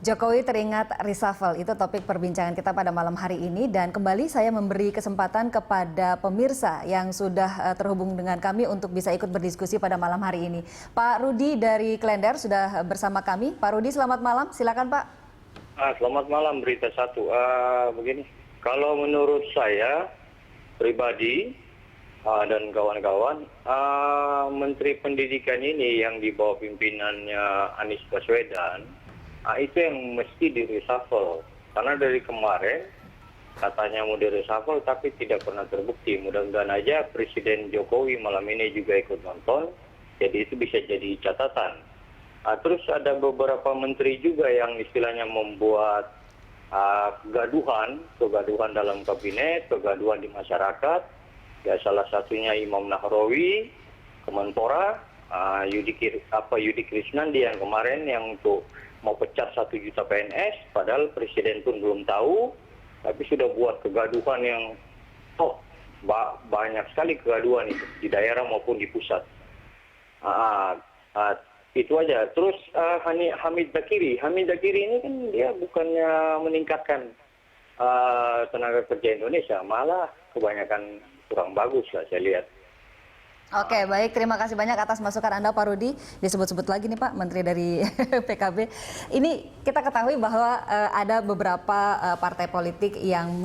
Jokowi teringat reshuffle, itu topik perbincangan kita pada malam hari ini. Dan kembali saya memberi kesempatan kepada pemirsa yang sudah terhubung dengan kami untuk bisa ikut berdiskusi pada malam hari ini. Pak Rudi dari Klender sudah bersama kami. Pak Rudi, selamat malam, silakan Pak. Selamat malam, Berita Satu. Begini, kalau menurut saya pribadi dan kawan-kawan, Menteri Pendidikan ini yang di bawah pimpinannya Anies Baswedan, itu yang mesti di-reshuffle. Karena dari kemarin katanya mau di-reshuffle tapi tidak pernah terbukti. Mudah-mudahan aja Presiden Jokowi malam ini juga ikut nonton, jadi itu bisa jadi catatan. Terus ada beberapa menteri juga yang istilahnya membuat kegaduhan dalam kabinet, kegaduhan di masyarakat. Ya, salah satunya Imam Nahrawi, Kemenpora, Yudi Krisnandi yang kemarin yang untuk mau pecat 1 juta PNS, padahal Presiden pun belum tahu, tapi sudah buat kegaduhan yang banyak sekali kegaduhan itu di daerah maupun di pusat. Itu aja. Terus Hamid Zakiri ini kan dia bukannya meningkatkan tenaga kerja Indonesia, malah kebanyakan kurang bagus lah saya lihat. Oke, baik. Terima kasih banyak atas masukan Anda, Pak Rudi. Disebut-sebut lagi nih Pak, Menteri dari PKB. Ini kita ketahui bahwa ada beberapa partai politik yang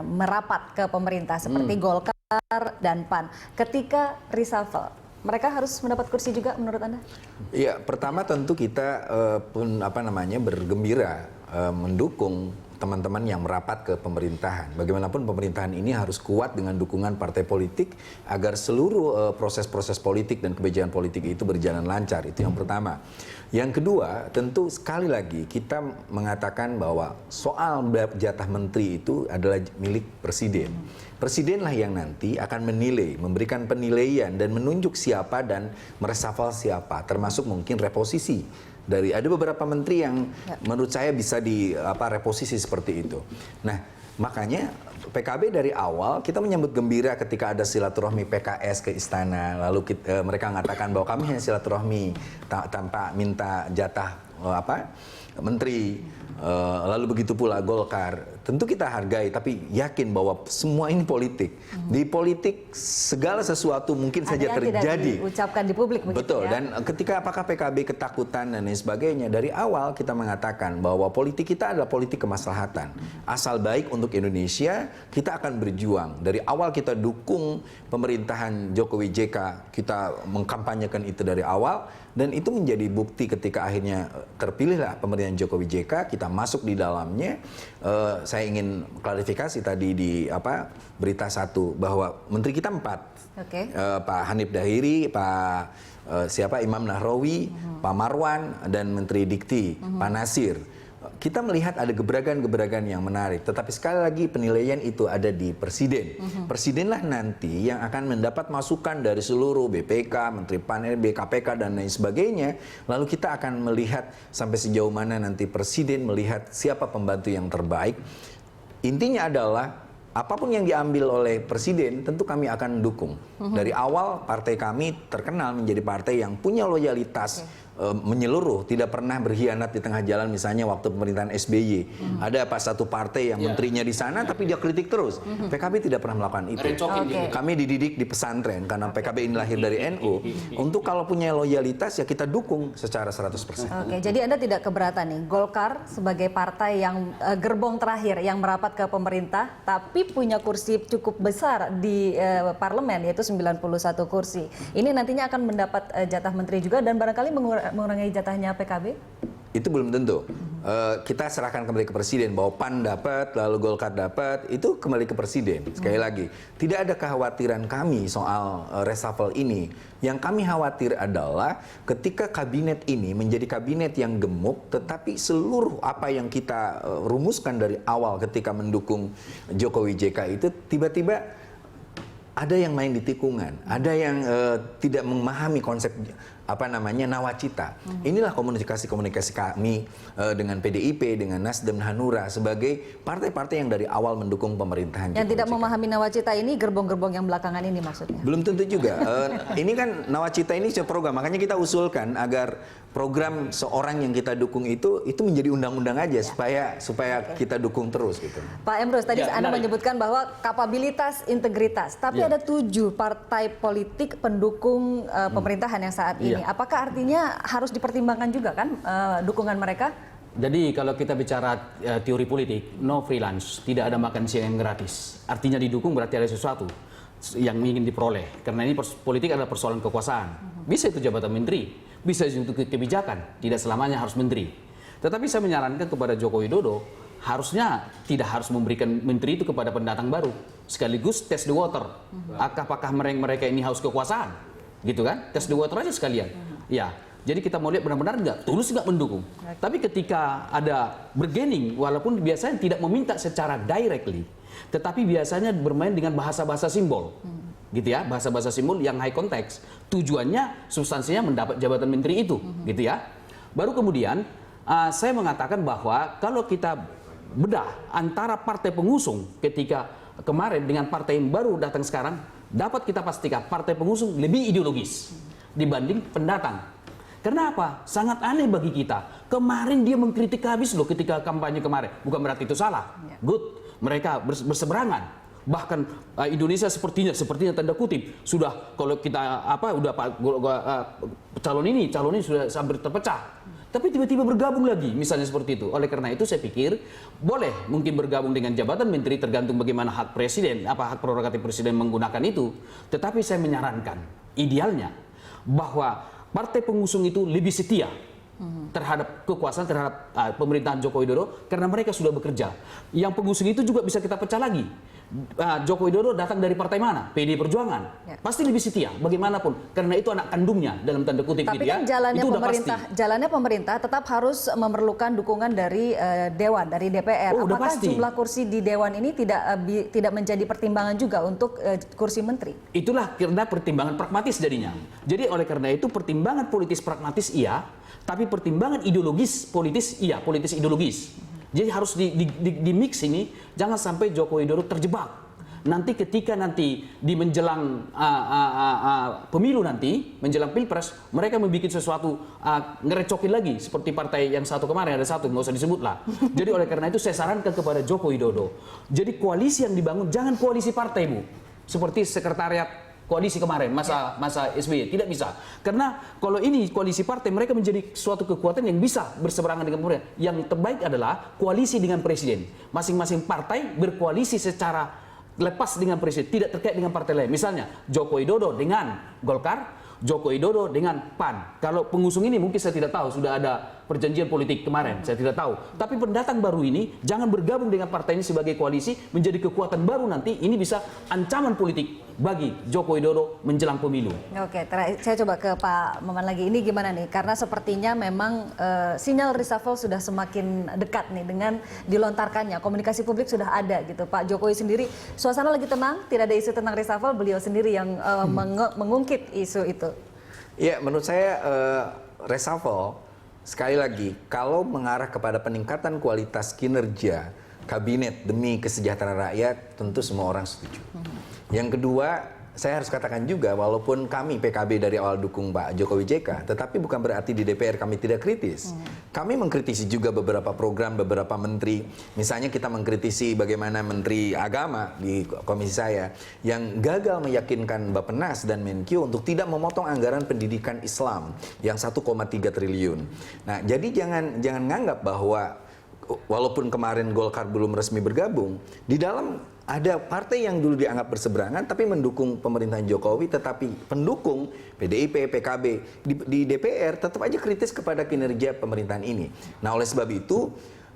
merapat ke pemerintah seperti Golkar dan PAN. Ketika reshuffle, mereka harus mendapat kursi juga menurut Anda? Iya, pertama tentu kita bergembira mendukung teman-teman yang merapat ke pemerintahan. Bagaimanapun pemerintahan ini harus kuat dengan dukungan partai politik agar seluruh proses-proses politik dan kebijakan politik itu berjalan lancar. Itu yang pertama. Yang kedua, tentu sekali lagi kita mengatakan bahwa soal jatah menteri itu adalah milik presiden. Presidenlah yang nanti akan menilai, memberikan penilaian dan menunjuk siapa dan mereshuffle siapa, termasuk mungkin reposisi. Ada beberapa menteri yang menurut saya bisa reposisi seperti itu. Nah, makanya PKB dari awal kita menyambut gembira ketika ada silaturahmi PKS ke istana, lalu mereka mengatakan bahwa kami hanya silaturahmi tanpa minta jatah menteri. Lalu begitu pula Golkar. Tentu kita hargai, tapi yakin bahwa semua ini politik. Di politik segala sesuatu mungkin saja terjadi. Tidak diucapkan di publik. Betul. Ya? Dan ketika apakah PKB ketakutan dan lain sebagainya, dari awal kita mengatakan bahwa politik kita adalah politik kemaslahatan. Asal baik untuk Indonesia, kita akan berjuang. Dari awal kita dukung pemerintahan Jokowi JK, kita mengkampanyekan itu dari awal. Dan itu menjadi bukti ketika akhirnya terpilihlah pemerintahan Jokowi JK, kita masuk di dalamnya. Saya ingin klarifikasi tadi di Berita Satu bahwa menteri kita 4, Pak Hanif Dahiri, Pak Imam Nahrawi, Pak Marwan, dan Menteri Dikti, Pak Nasir. Kita melihat ada gebrakan-gebrakan yang menarik, tetapi sekali lagi penilaian itu ada di presiden. Presidenlah nanti yang akan mendapat masukan dari seluruh BPK, Menteri PAN, KPK, dan lain sebagainya. Lalu kita akan melihat sampai sejauh mana nanti presiden melihat siapa pembantu yang terbaik. Intinya adalah apapun yang diambil oleh presiden tentu kami akan dukung. Dari awal partai kami terkenal menjadi partai yang punya loyalitas menyeluruh, tidak pernah berkhianat di tengah jalan. Misalnya waktu pemerintahan SBY, ada satu partai yang menterinya di sana tapi dia kritik terus. PKB tidak pernah melakukan itu. Kami dididik di pesantren karena PKB ini lahir dari NU. Untuk kalau punya loyalitas ya kita dukung secara 100%. Jadi Anda tidak keberatan nih Golkar sebagai partai yang gerbong terakhir yang merapat ke pemerintah tapi punya kursi cukup besar di parlemen, yaitu 91 kursi. Ini nantinya akan mendapat jatah menteri juga dan barangkali mengurangi jatahnya PKB? Itu belum tentu. Kita serahkan kembali ke presiden bahwa PAN dapat, lalu Golkar dapat, itu kembali ke presiden. Sekali lagi, tidak ada kekhawatiran kami soal reshuffle ini. Yang kami khawatir adalah ketika kabinet ini menjadi kabinet yang gemuk, tetapi seluruh apa yang kita rumuskan dari awal ketika mendukung Jokowi JK itu tiba-tiba ada yang main di tikungan, ada yang tidak memahami konsep nawacita. Inilah komunikasi-komunikasi kami dengan PDIP, dengan Nasdem, Hanura sebagai partai-partai yang dari awal mendukung pemerintahan. Yang Jokowi tidak JK. memahami nawacita ini gerbong-gerbong yang belakangan ini maksudnya. Belum tentu juga. Ini kan nawacita ini sebuah program, makanya kita usulkan agar program seorang yang kita dukung itu menjadi undang-undang aja supaya kita dukung terus gitu. Pak Emrus, tadi Ya, Anda menarik. menyebutkan bahwa kapabilitas, integritas, tapi Ya. ada 7 partai politik pendukung pemerintahan yang saat ini. Ya. Apakah artinya harus dipertimbangkan juga kan dukungan mereka? Jadi kalau kita bicara teori politik, no freelance, tidak ada makan siang yang gratis. Artinya didukung berarti ada sesuatu yang ingin diperoleh. Karena ini politik adalah persoalan kekuasaan. Bisa itu jabatan menteri, bisa itu untuk kebijakan, tidak selamanya harus menteri. Tetapi saya menyarankan kepada Joko Widodo, harusnya tidak harus memberikan menteri itu kepada pendatang baru. Sekaligus test the water. Apakah mereka ini haus kekuasaan? Gitu kan? Test the water aja sekalian. Ya. Jadi kita mau lihat benar-benar tulus nggak mendukung. Tapi ketika ada bargaining, walaupun biasanya tidak meminta secara directly, tetapi biasanya bermain dengan bahasa-bahasa simbol. Gitu ya, bahasa-bahasa simbol yang high context. Tujuannya, substansinya mendapat jabatan menteri itu. Gitu ya. Baru kemudian, saya mengatakan bahwa kalau kita bedah antara partai pengusung ketika kemarin dengan partai yang baru datang sekarang, dapat kita pastikan partai pengusung lebih ideologis dibanding pendatang. Karena apa? Sangat aneh bagi kita. Kemarin dia mengkritik habis loh ketika kampanye kemarin. Bukan berarti itu salah. Good. Mereka berseberangan. Bahkan Indonesia sepertinya tanda kutip sudah kalau kita calon ini sudah hampir terpecah. Tapi tiba-tiba bergabung lagi, misalnya seperti itu. Oleh karena itu saya pikir boleh mungkin bergabung dengan jabatan menteri tergantung bagaimana hak presiden, hak prerogatif presiden menggunakan itu. Tetapi saya menyarankan idealnya bahwa partai pengusung itu lebih setia terhadap kekuasaan, terhadap pemerintahan Joko Widodo karena mereka sudah bekerja. Yang pengusung itu juga bisa kita pecah lagi. Joko Widodo datang dari partai mana? PD Perjuangan. Ya. Pasti lebih setia bagaimanapun karena itu anak kandungnya dalam tanda kutip Tapi gitu kan ya. Itu udah pasti. jalannya pemerintah tetap harus memerlukan dukungan dari Dewan, dari DPR. Oh, udah Apakah pasti. jumlah kursi di Dewan ini tidak menjadi pertimbangan juga untuk kursi menteri? Itulah karena pertimbangan pragmatis jadinya. Jadi oleh karena itu pertimbangan politis pragmatis iya, tapi pertimbangan ideologis politis iya, politis ideologis. Jadi harus di mix ini, jangan sampai Joko Widodo terjebak. Nanti ketika di menjelang pemilu nanti, menjelang pilpres, mereka membuat sesuatu ngerecokin lagi seperti partai yang satu kemarin ada satu, nggak usah disebut lah. Jadi oleh karena itu saya sarankan kepada Joko Widodo. Jadi koalisi yang dibangun jangan koalisi partai Bu, seperti sekretariat koalisi kemarin masa SBY tidak bisa karena kalau ini koalisi partai mereka menjadi suatu kekuatan yang bisa berseberangan dengan pemerintah. Yang terbaik adalah koalisi dengan presiden, masing-masing partai berkoalisi secara lepas dengan presiden, tidak terkait dengan partai lain. Misalnya Joko Widodo dengan Golkar, Joko Widodo dengan PAN. Kalau pengusung ini mungkin saya tidak tahu, sudah ada perjanjian politik kemarin, saya tidak tahu. Tapi pendatang baru ini jangan bergabung dengan partai ini sebagai koalisi, menjadi kekuatan baru nanti, ini bisa ancaman politik bagi Joko Widodo menjelang pemilu. Oke, saya coba ke Pak Maman lagi. Ini gimana nih? Karena sepertinya memang sinyal reshuffle sudah semakin dekat nih dengan dilontarkannya. Komunikasi publik sudah ada gitu. Pak Jokowi sendiri, suasana lagi tenang, tidak ada isu tentang reshuffle, beliau sendiri yang mengungkit isu itu. Ya, menurut saya reshuffle sekali lagi kalau mengarah kepada peningkatan kualitas kinerja kabinet demi kesejahteraan rakyat, tentu semua orang setuju. Yang kedua, saya harus katakan juga walaupun kami PKB dari awal dukung Pak Jokowi JK, tetapi bukan berarti di DPR kami tidak kritis. Kami mengkritisi juga beberapa program, beberapa menteri. Misalnya kita mengkritisi bagaimana Menteri Agama di komisi saya yang gagal meyakinkan Bappenas dan Menkyu untuk tidak memotong anggaran pendidikan Islam yang 1,3 triliun. Nah, jadi jangan nganggap bahwa walaupun kemarin Golkar belum resmi bergabung, di dalam ada partai yang dulu dianggap berseberangan tapi mendukung pemerintahan Jokowi, tetapi pendukung PDIP, PKB di DPR tetap aja kritis kepada kinerja pemerintahan ini. Nah, oleh sebab itu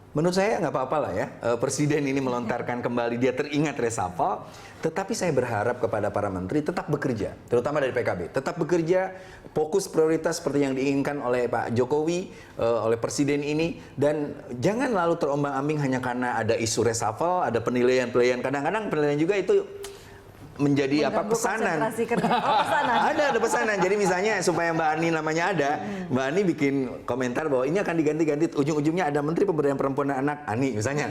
menurut saya nggak apa-apa lah ya Presiden ini melontarkan kembali, dia teringat reshuffle, tetapi saya berharap kepada para menteri tetap bekerja, terutama dari PKB, tetap bekerja, fokus prioritas seperti yang diinginkan oleh Pak Jokowi, oleh Presiden ini, dan jangan lalu terombang-ambing hanya karena ada isu reshuffle, ada penilaian-penilaian, kadang-kadang penilaian juga itu menjadi apa Mengganggu pesanan. konsentrasi kerja. Oh, pesanan. Ada pesanan. Jadi misalnya supaya Mbak Ani namanya ada, Mbak Ani bikin komentar bahwa ini akan diganti-ganti, ujung-ujungnya ada Menteri Pemberdayaan Perempuan dan Anak, Ani misalnya.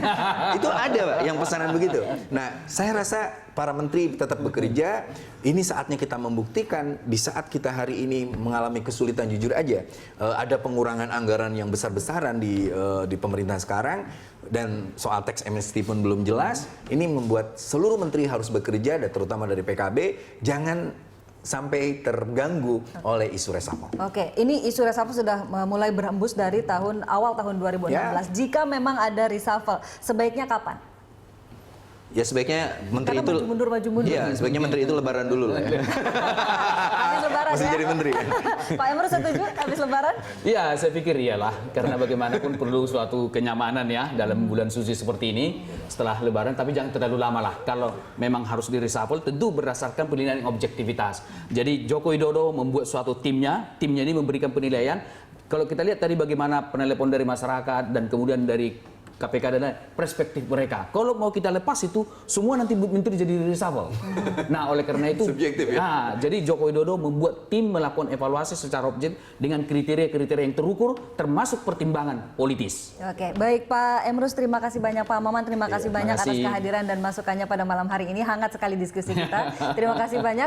Itu ada Pak yang pesanan begitu. Nah, saya rasa para menteri tetap bekerja. Ini saatnya kita membuktikan di saat kita hari ini mengalami kesulitan, jujur aja. Ada pengurangan anggaran yang besar-besaran di pemerintah sekarang. Dan soal tax amnesty pun belum jelas. Ini membuat seluruh menteri harus bekerja, dan terutama dari PKB, jangan sampai terganggu oleh isu reshuffle. Oke, ini isu reshuffle sudah mulai berhembus dari awal tahun 2016. Ya. Jika memang ada reshuffle, sebaiknya kapan? Ya sebaiknya menteri Karena itu maju mundur. Iya, sebaiknya menteri itu lebaran dulu lah ya. Habis lebaran Masih ya? jadi menteri. Pak Emrus setuju habis lebaran? Ya, saya pikir iyalah, karena bagaimanapun perlu suatu kenyamanan ya dalam bulan suci seperti ini setelah lebaran, tapi jangan terlalu lama lah. Kalau memang harus di reshuffle, tentu berdasarkan penilaian objektivitas. Jadi Joko Widodo membuat suatu timnya ini memberikan penilaian. Kalau kita lihat tadi bagaimana penelpon dari masyarakat dan kemudian dari KPK dan lain, perspektif mereka. Kalau mau kita lepas itu, semua nanti menteri jadi reshuffle. Nah, oleh karena itu, subjektif ya? Nah, jadi Joko Widodo membuat tim melakukan evaluasi secara objektif dengan kriteria-kriteria yang terukur, termasuk pertimbangan politis. Oke, baik Pak Emrus, terima kasih banyak. Pak Maman, terima kasih banyak atas makasih. kehadiran dan masukannya pada malam hari ini. Hangat sekali diskusi kita. Terima kasih banyak.